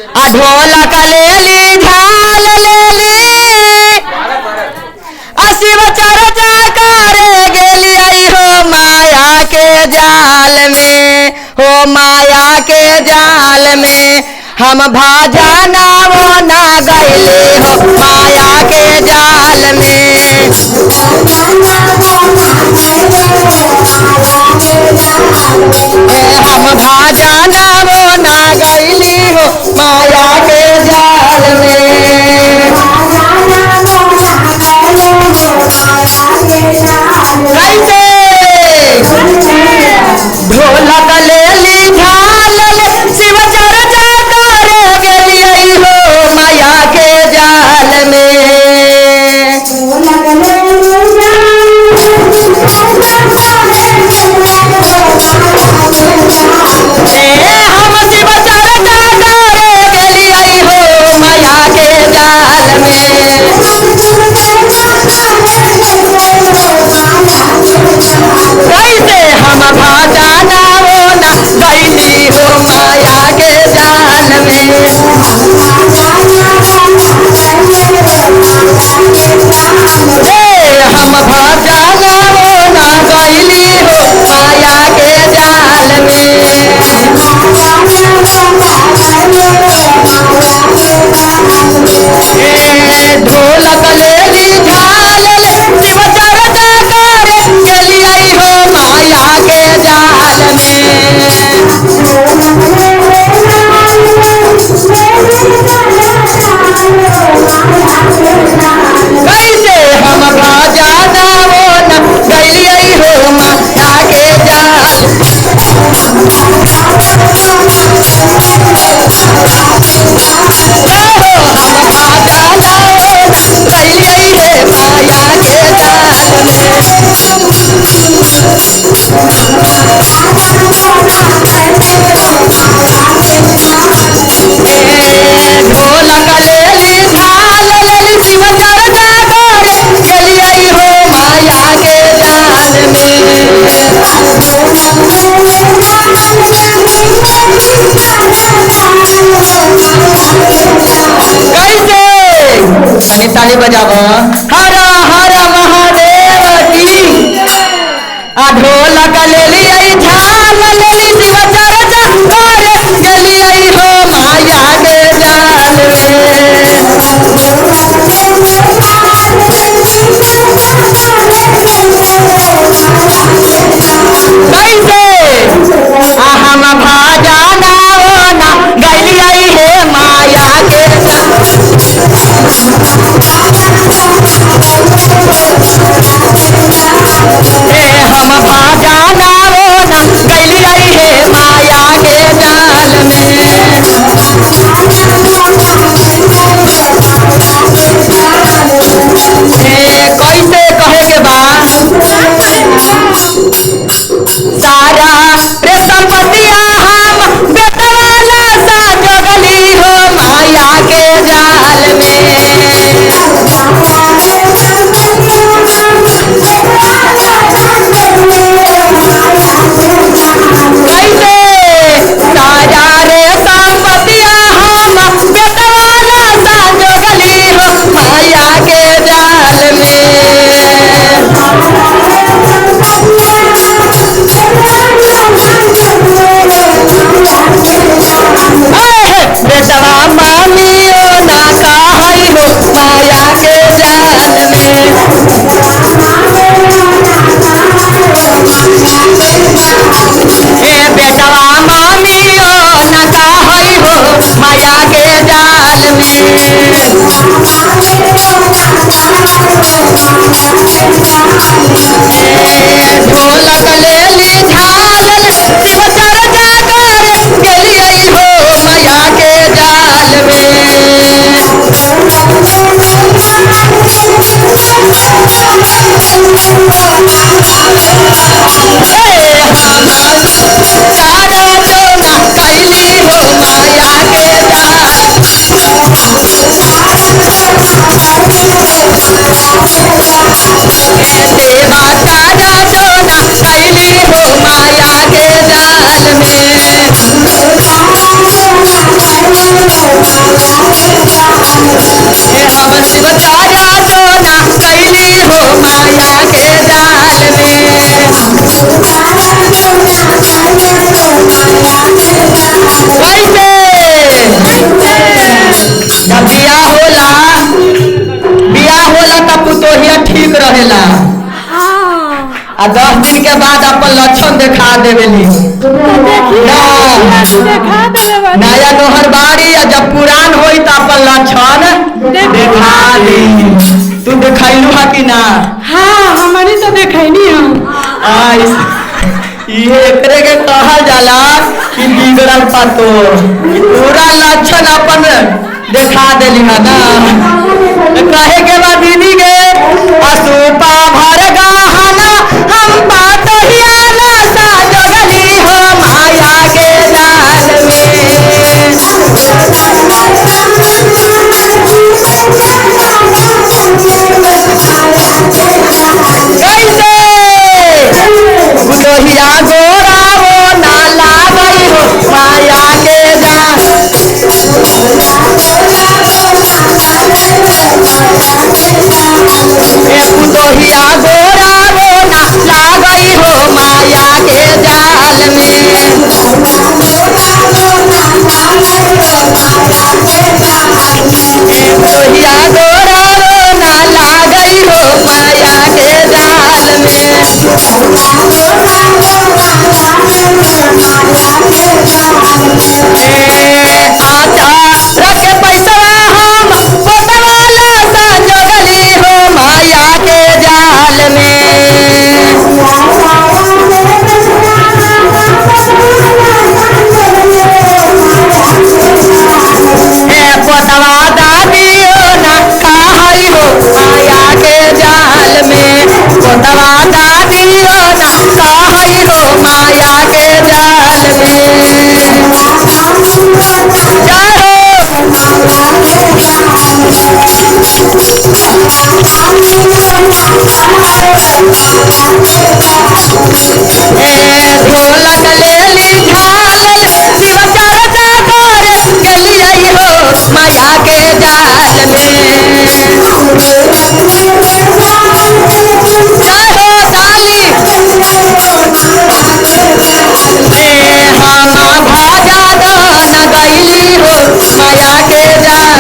ढोलक ले ली झाल ले ली शिव चर्चा करे गेली आई हो माया के जाल में, हो माया के जाल में हम भाजना वो ना गईले हो माया के जाल में। हम भाजना वो ना गईली हो माया के जाल में। कैसे ढोलक ले ली झाल ले शिव चर्चा करे गेली आई हो माया के जाल में। हम शिव चर्चा करे गेली आई हो माया के जाल में। कैसे हम भाजना वो ना गईली हो माया के जाल में। हम भाजना वो ना गईली हो माया के जाल में। ढोलक ले ली झाल ले शिव चर्चा करे गेली आई हो माया के जाल में। कैसे हम भाजना वो ना गईली आई हो माया के जाल। ढोलक ले ली झाल ले ली शिव चर्चा करे गेली आई हो माया के जाल में। कैसे तनी ताली बजाबो हर हर महादेव की। ढोलक ले ली आई झाल ले ली शिव चर्चा करे गेली आई हो माया के जाल में। कैसे हम भाजना वो ना गईली आई है माया के जाल। हम भाजना वो ना गईली आई है माया के जाल में। कैसे कहे के बाद सारा रे संपत्तिया हम बेटवाला सा जोगली हो माया के जाल में। कैसे सारा रे संपत्तिया हम बेटवाला सा जोगली हो माया के जाल में। बेटवा मानियो ना कहई हो माया के जाल में। बेटवा मानियो ना कहई हो माया के जाल में। ढोलक ले ली झाल ले शिव चर्चा करे गेली आई हो माया के जाल में। सारा तो ना कैली हो माया के जाल। सेवा कारा तो ना कैली हो माया के जाल में। हम शिव तारा जो ना कैली हो माया के जाल में। जब बियाह होला तब पुतोहिया ठीक रहेला आ 10 दिन के बाद अपन लक्षण देखा देवेली। नया नोहर बाड़ी या जब पुरान होई तो अपन लक्षण देखा दी। तू देखैलू है कि ना? हाँ हमारी तो देखैनी हम। ये एकरे के कहल जाला कि बिगड़ल पातो पूरा लक्षण अपन देखा देली है ना। कहे के बाद दीदी के असूपा भर गहना हम पातोहिया ना साजली हो माया के जाल में। कैसे पुतोहिया गोरा वो ना लागई हो माया के जाल। पुतोहिया गोरा वो ना लागई हो माया के जाल में। पुतोहिया गोरा वो ना लागई हो माया के जाल में। आचा रख पैसा हम पोतवाला संजोगली हो माया के जाल में। पोतवा दादियो ना खाई हो माया के जाल में। पोतवा दादियो ना खाई हो माया के जाल में। ढोलक लेली झाल शिव चर्चा करे गलियई हो माया के जाल में। चाहो डाली हम भाजा न गईली हो माया के जाल। हम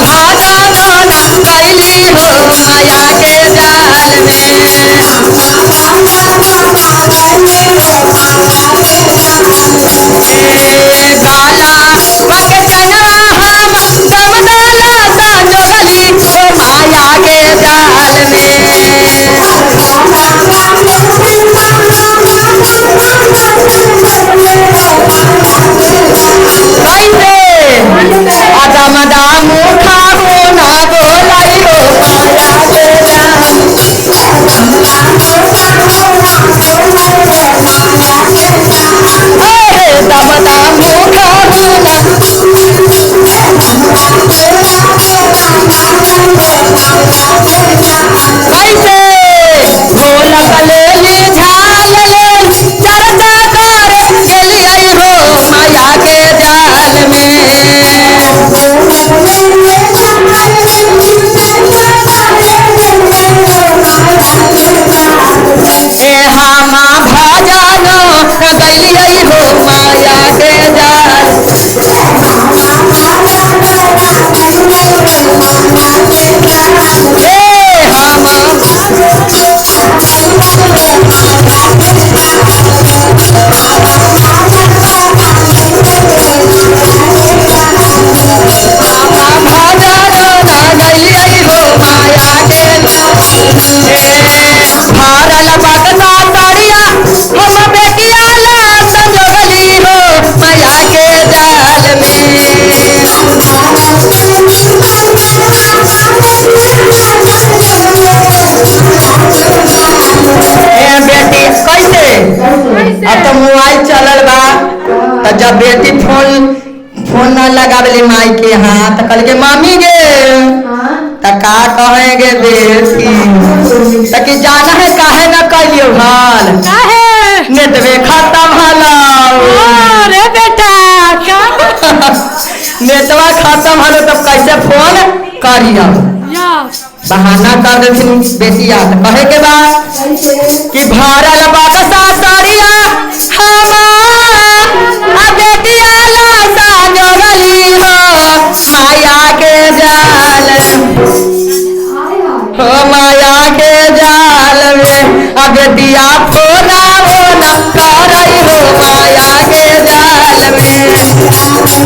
भाजा न कैली हो माया के जाल में। गाला पक चंगरा हम गमदाला संजोगली हो माया के जाल में। आदम दामू खाबो ना बोलाई हो माया के जाल। अरे दम दामू खाबो ना कैसे ढोलक लेली झाल ले चर्चा करे गेलियई हो माया के जाल में। हम भजन गलियई हो माया के जाल। भारल बगसा तड़िया हम बेटिया ला संजोगली हो माया के जाल में। बेटी कैसे अब तो मोबाइल चलल बा तो जब बेटी फोन फोन न लगावली माई के हाथ कल के मामी गे त का कहेंगे बेटी त कि जाना है काहे न कहियो हाल काहे नेटवे खत्म हलो अरे बेटा क्या नेटवा खत्म हलो तब कैसे फोन करियो या बहाना कर देथिन बेटिया त कहे के बाद कि भरल बक्सा सरिया हमार बेटिया ला साजोगली हो माया के जाल हो माया के जाल में अब बेटिया फोना होना करई हो माया के जाल में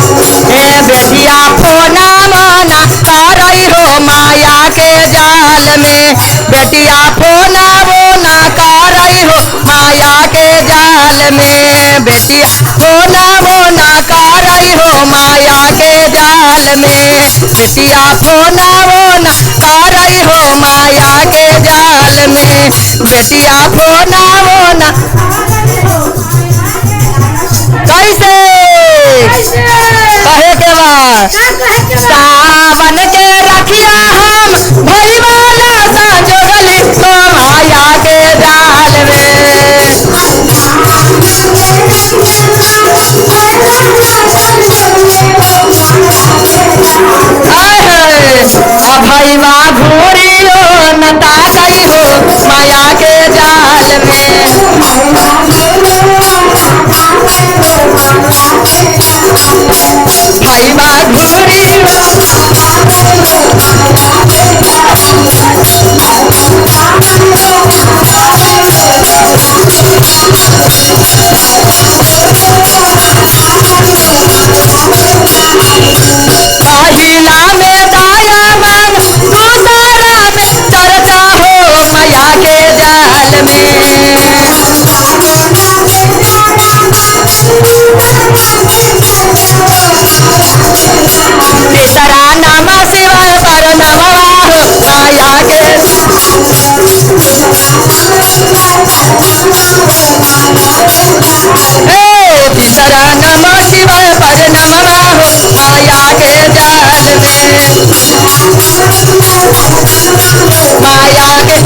बेटिया फोना मोना करई हो माया के जाल में बेटिया फोना मोना करई हो माया के जाल में बेटिया फोना मोना करई हो माया के जाल में बेटिया फोना मोना करई हो माया के जाल में बेटिया फोना मोना कैसे कहे के बाद सावन के रखिया हम भैवाला साजोगली तो माया के जाल में भैवा घूरियो नता गई हो माया के जाल में भैवा घूरियो पहिला में दाया मन दूसरा में चर्चा हो माया के जाल में तीसरा नाम शिवाय पर नमवा हो माया के तीसरा नाम शिवाय पर नमवा हो माया के जाल में माया के